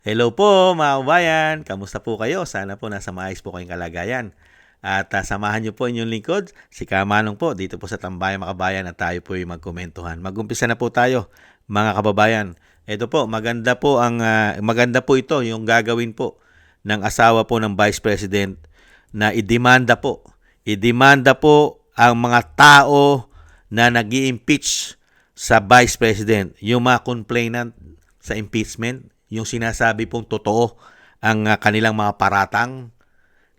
Hello po mga kabayan, kamusta po kayo? Sana po nasa maayos po kayong kalagayan. At samahan niyo po inyong lingkod, si Kamanong po dito po sa Tambayan mga kabayan at tayo po yung magkomentuhan. Mag-umpisa na po tayo mga kababayan. Ito po, maganda po ito yung gagawin po ng asawa po ng Vice President na idemanda po ang mga tao na nag-i-impeach sa Vice President, yung mga complainant sa impeachment, yung sinasabi pong totoo ang kanilang mga paratang,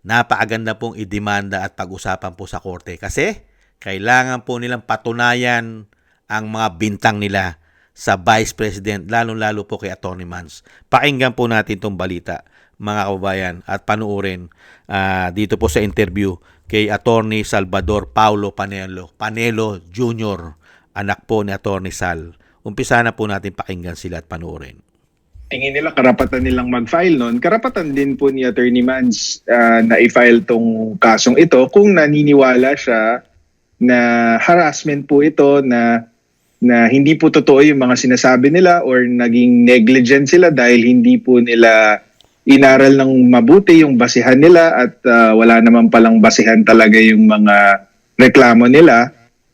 napakaganda pong idemanda at pag-usapan po sa korte. Kasi kailangan po nilang patunayan ang mga bintang nila sa Vice President, lalong-lalo po kay Atty. Mans. Pakinggan po natin itong balita, mga kababayan, at panuorin dito po sa interview kay Atty. Salvador Paulo Panelo Jr., anak po ni Atty. Sal. Umpisa na po natin pakinggan sila at panuorin. Tingin nila karapatan nilang mag-file nun. Karapatan din po ni Attorney Mans na i-file tong kasong ito kung naniniwala siya na harassment po ito, na hindi po totoo yung mga sinasabi nila or naging negligent sila dahil hindi po nila inaral ng mabuti yung basihan nila at wala naman palang basihan talaga yung mga reklamo nila.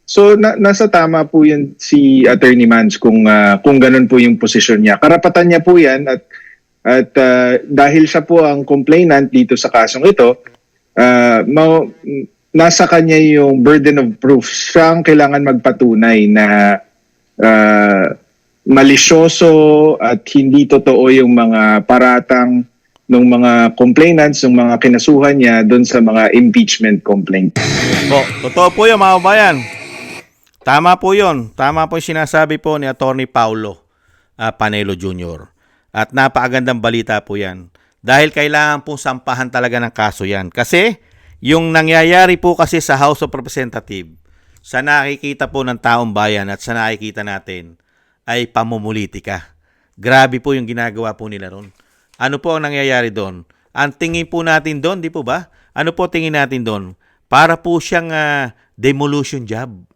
So nasa tama po yan si Attorney Mans kung ganun po yung posisyon niya. Karapatan niya po yan at dahil siya po ang complainant dito sa kasong ito, nasa kanya yung burden of proof. Siya ang kailangan magpatunay na malisyoso at hindi totoo yung mga paratang ng mga complainants, ng mga kinasuhan niya doon sa mga impeachment complaint. Totoo po yun mga kabayan. Tama po yun. Tama po yung sinasabi po ni Atty. Paulo Panelo Jr. At napakagandang balita po yan. Dahil kailangan pong sampahan talaga ng kaso yan. Kasi yung nangyayari po kasi sa House of Representatives, sa nakikita po ng taong bayan at sa nakikita natin, ay pamumulitika. Grabe po yung ginagawa po nila ron. Ano po ang nangyayari doon? Ang tingin po natin doon, di po ba? Ano po tingin natin doon? Para po siyang demolition job.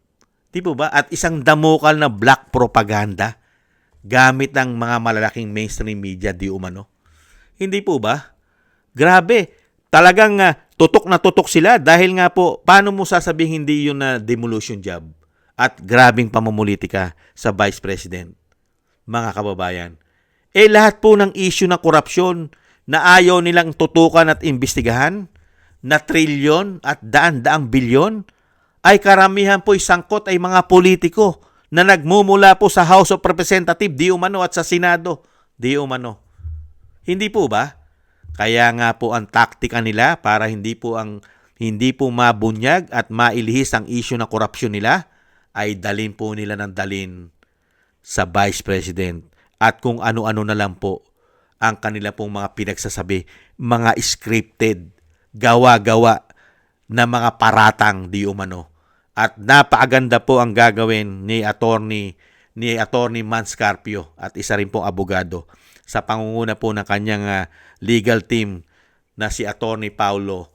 Di po ba? At isang damukal na black propaganda gamit ng mga malalaking mainstream media di umano. Hindi po ba? Grabe. Talagang tutok na tutok sila dahil nga po, paano mo sasabihin hindi yun na demolition job? At grabing pamumulitika sa Vice President. Mga kababayan. Lahat po ng issue ng korupsyon na ayaw nilang tutukan at imbestigahan, na trilyon at daan-daang bilyon, ay karamihan po'y sangkot ay mga politiko na nagmumula po sa House of Representatives di umano at sa Senado di umano. Hindi po ba? Kaya nga po ang taktika nila para hindi po mabunyag at mailihis ang issue ng korupsyon nila ay dalin po nila ng dalin sa Vice President at kung ano-ano na lang po ang kanila pong mga pinagsasabi, mga scripted, gawa-gawa na mga paratang di umano. At napakaganda po ang gagawin ni Attorney Mans Carpio at isa rin pong abogado sa pangunguna po ng kanyang legal team na si Attorney Paulo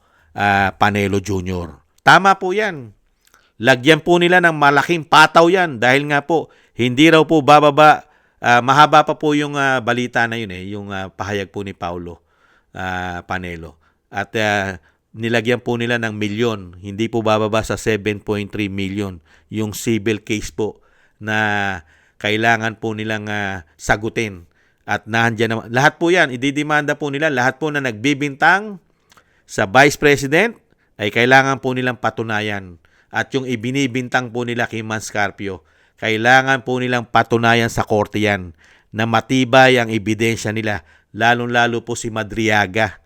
Panelo Jr. Tama po yan. Lagyan po nila ng malaking pataw yan dahil nga po hindi raw po bababa, mahaba pa po yung balita na yun yung pahayag po ni Paulo Panelo. At nilagyan po nila ng milyon, hindi po bababa sa 7.3 million yung civil case po na kailangan po nilang sagutin. At nandiyan naman, lahat po yan, ididemanda po nila, lahat po na nagbibintang sa Vice President ay kailangan po nilang patunayan. At yung ibinibintang po nila kay Mans Carpio, kailangan po nilang patunayan sa korte yan na matibay ang ebidensya nila, lalong-lalo po si Madriaga,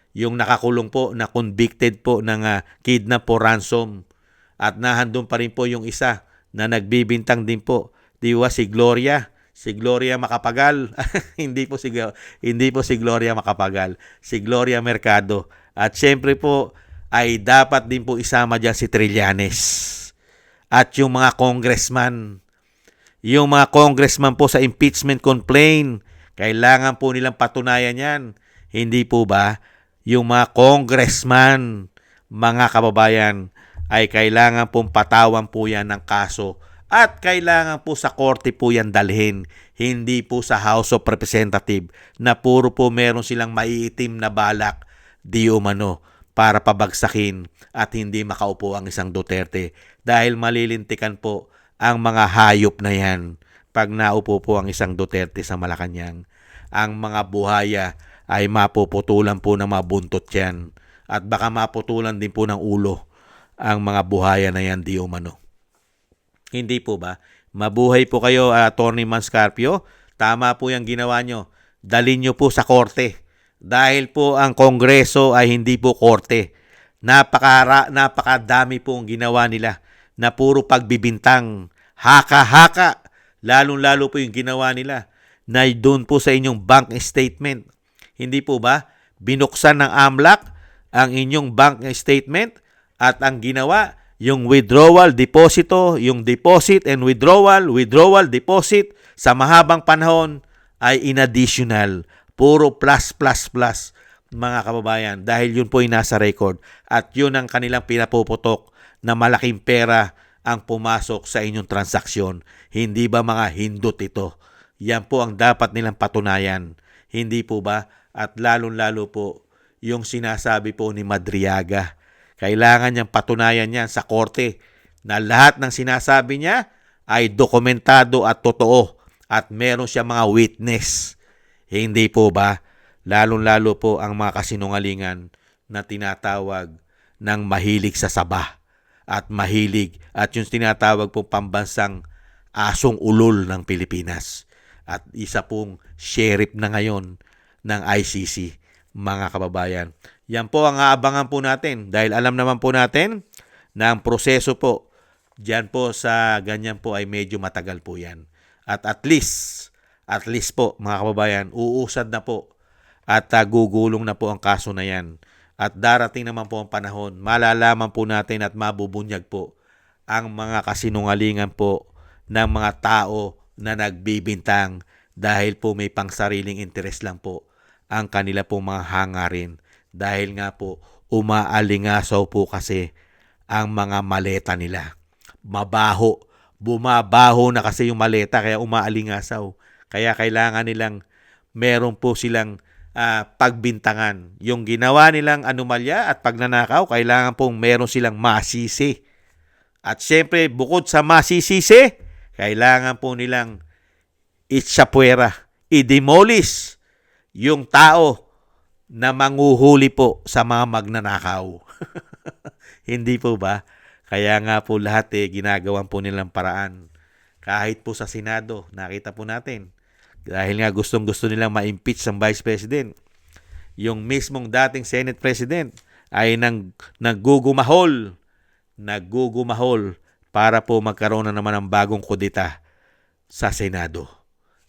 yung nakakulong po na convicted po ng kidnap po ransom. At nahandun pa rin po yung isa na nagbibintang din po, di ba, si Gloria Macapagal. hindi po si Gloria Macapagal, si Gloria Mercado. At syempre po ay dapat din po isama diyan si Trillanes. At yung mga congressman po sa impeachment complaint, kailangan po nilang patunayan yan. Hindi po ba? Yung mga congressman, mga kababayan, ay kailangan pong patawan po yan ng kaso At kailangan po sa korte po yan dalhin, hindi po sa House of Representative na puro po meron silang maiitim na balak di umano para pabagsakin at hindi makaupo ang isang Duterte dahil malilintikan po ang mga hayop na yan pag naupo po ang isang Duterte sa Malacanang. Ang mga buhaya ay mapuputulan po ng mga buntot yan at baka maputulan din po ng ulo ang mga buhaya na yan di umano. Hindi po ba? Mabuhay po kayo, Attorney Manscarpio. Tama po yung ginawa nyo. Dalhin nyo po sa korte. Dahil po ang Kongreso ay hindi po korte. Napakadami po ang ginawa nila na puro pagbibintang. Haka-haka. Lalong-lalo po yung ginawa nila na doon po sa inyong bank statement. Hindi po ba? Binuksan ng AMLAC ang inyong bank statement at ang ginawa yung withdrawal, deposito, yung deposit and withdrawal, deposit sa mahabang panahon ay inadditional. Puro plus, mga kababayan. Dahil yun po ay nasa record. At yun ang kanilang pinapuputok na malaking pera ang pumasok sa inyong transaksyon. Hindi ba mga hindot ito? Yan po ang dapat nilang patunayan. Hindi po ba? At lalong-lalo po yung sinasabi po ni Madriaga. Kailangan niyang patunayan yan sa korte na lahat ng sinasabi niya ay dokumentado at totoo at meron siya mga witness. Hindi po ba? Lalong-lalo po ang mga kasinungalingan na tinatawag ng mahilig sa saba at mahilig at yung tinatawag pong pambansang asong ulol ng Pilipinas. At isa pong sheriff na ngayon ng ICC, mga kababayan. Yan po ang aabangan po natin dahil alam naman po natin na ang proseso po dyan po sa ganyan po ay medyo matagal po yan. At at least po mga kababayan, uusad na po at gugulong na po ang kaso na yan. At darating naman po ang panahon, malalaman po natin at mabubunyag po ang mga kasinungalingan po ng mga tao na nagbibintang dahil po may pangsariling interes lang po ang kanila pong mga hangarin. Dahil nga po, umaalingasaw po kasi ang mga maleta nila. Mabaho. Bumabaho na kasi yung maleta kaya umaalingasaw. Kaya kailangan nilang, meron po silang pagbintangan. Yung ginawa nilang anomalya at pagnanakaw, kailangan pong meron silang masisi. At syempre, bukod sa masisisi, kailangan po nilang itsapuera, i-demolish yung tao na manguhuli po sa mga magnanakaw. Hindi po ba? Kaya nga po lahat ginagawan po nilang paraan. Kahit po sa Senado, nakita po natin. Dahil nga gustong-gusto nilang ma-impeach ang Vice President. Yung mismong dating Senate President ay naggugumahol para po magkaroon na naman ng bagong kudita sa Senado.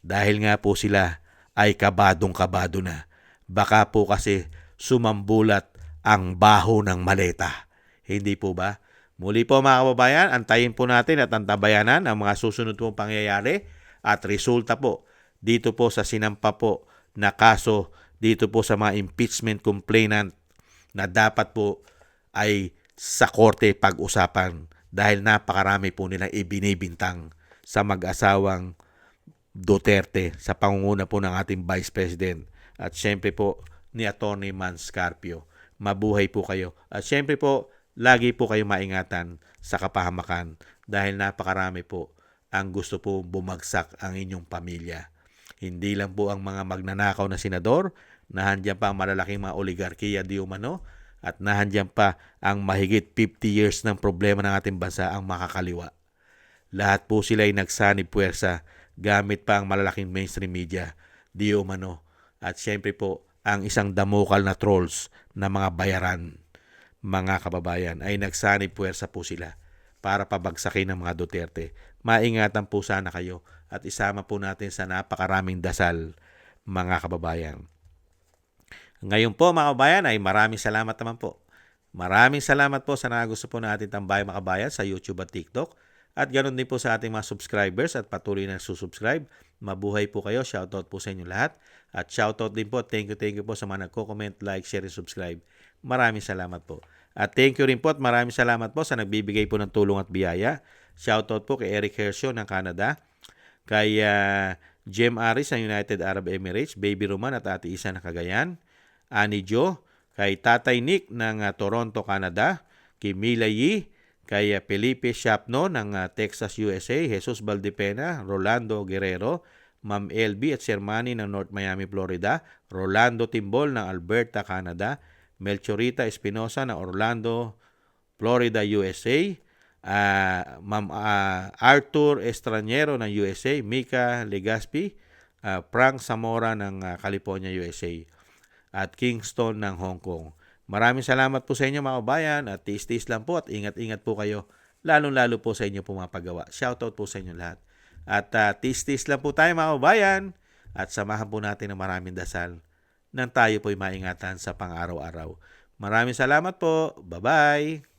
Dahil nga po sila ay kabadong-kabado na. Baka po kasi sumambulat ang baho ng maleta. Hindi po ba? Muli po mga kababayan, antayin po natin at antabayanan ang mga susunod pong pangyayari at resulta po dito po sa sinampa po na kaso dito po sa mga impeachment complainant na dapat po ay sa korte pag-usapan dahil napakarami po nilang ibinibintang sa mag-asawang Duterte sa pangunguna po ng ating Vice President. At syempre po ni Attorney Manscarpio. Mabuhay po kayo. At syempre po, lagi po kayo maingatan sa kapahamakan dahil napakarami po ang gusto po bumagsak ang inyong pamilya. Hindi lang po ang mga magnanakaw na senador, nahandyan pa ang malalaking mga oligarkiya di umano, at nahandyan pa ang mahigit 50 years ng problema ng ating bansa ang makakaliwa. Lahat po sila ay nagsanib puwersa gamit pa ang malalaking mainstream media di umano. At syempre po, ang isang damukal na trolls na mga bayaran, mga kababayan, ay nagsanib puwersa po sila para pabagsakin ng mga Duterte. Maingatan po sana kayo at isama po natin sa napakaraming dasal, mga kababayan. Ngayon po mga kababayan ay maraming salamat naman po. Maraming salamat po sa nagusto po natin tambay mga kababayan sa YouTube at TikTok. At ganoon din po sa ating mga subscribers at patuloy na susubscribe. Mabuhay po kayo. Shoutout po sa inyo lahat. At shoutout din po. Thank you po sa mga nagko-comment, like, share, and subscribe. Maraming salamat po. At thank you rin po at maraming salamat po sa nagbibigay po ng tulong at biyaya Shoutout po kay Eric Hercio ng Canada, kay Jem Aris ng United Arab Emirates, Baby Roman at Ate Isa ng Cagayan, Ani Jo, kay Tatay Nick ng Toronto, Canada, kay Mila Yi, kay Felipe Shapno ng Texas, USA, Jesus Valdepena, Rolando Guerrero, Ma'am LB at Sir Manny ng North Miami, Florida, Rolando Timbol ng Alberta, Canada, Melchorita Espinosa ng Orlando, Florida, USA, Ma'am Arthur Estranero ng USA, Mika Legaspi, Frank Zamora ng California, USA, at Kingston ng Hong Kong. Maraming salamat po sa inyo mga kabayan at tiis-tiis lang po at ingat-ingat po kayo, lalong-lalo po sa inyo pumapagawa. Shoutout po sa inyo lahat. At tiis-tiis lang po tayo mga kabayan at samahan po natin ng maraming dasal nang tayo po'y maingatan sa pang-araw-araw. Maraming salamat po. Bye-bye!